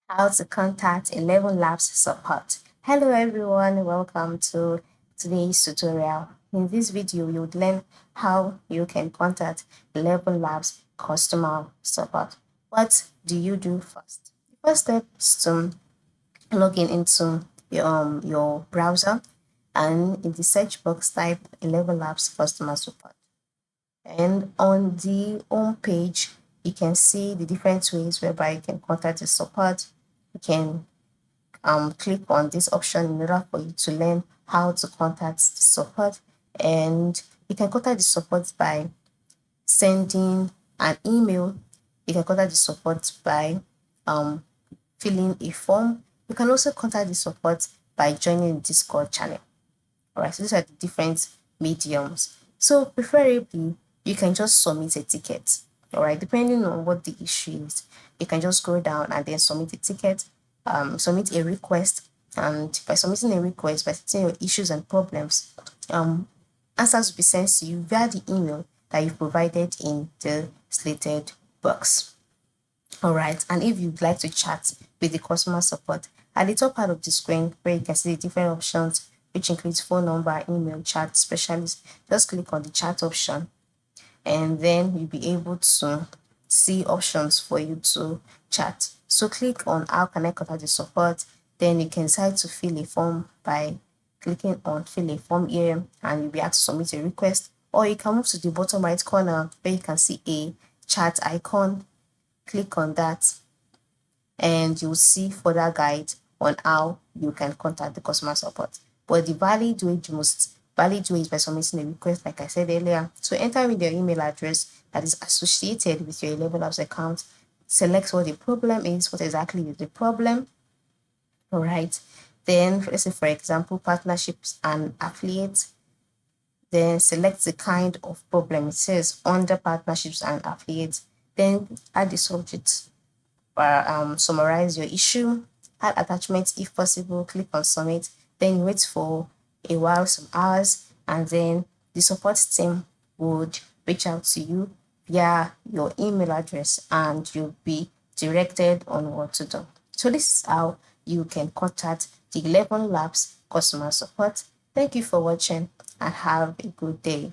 How to contact 11 Labs Support. Hello everyone, welcome to today's tutorial. In this video, you would learn how you can contact 11 Labs customer support. What do you do first? The first step is to log in into your browser, and in the search box type 11 Labs customer support. And on the home page, you can see the different ways whereby you can contact the support. You can click on this option in order for you to learn how to contact the support. And you can contact the support by sending an email. You can contact the support by filling a form. You can also contact the support by joining the Discord channel. All right, so these are the different mediums. So preferably, you can just submit a ticket. All right, depending on what the issue is, you can just go down and then submit a ticket, submit a request, and by submitting a request, by stating your issues and problems, answers will be sent to you via the email that you've provided in the slated box. All right, and if you'd like to chat with the customer support, at the top part of the screen where you can see the different options, which includes phone number, email, chat specialist, just click on the chat option, and then you'll be able to see options for you to chat. So click on how can I contact the support, then you can decide to fill a form by clicking on fill a form here, and you'll be asked to submit a request, or you can move to the bottom right corner where you can see a chat icon. Click on that and you'll see further guide on how you can contact the customer support. But the most valid way is by submitting a request, like I said earlier. So enter in your email address that is associated with your 11labs account. Select what the problem is, what exactly is the problem. All right. Then, let's say, for example, partnerships and affiliates. Then select the kind of problem. It says under partnerships and affiliates. Then add the subject, summarize your issue, add attachments if possible, click on submit, then wait for a while, some hours, and then the support team would reach out to you via your email address and you'll be directed on what to do. So this is how you can contact the 11 Labs customer support. Thank you for watching and have a good day.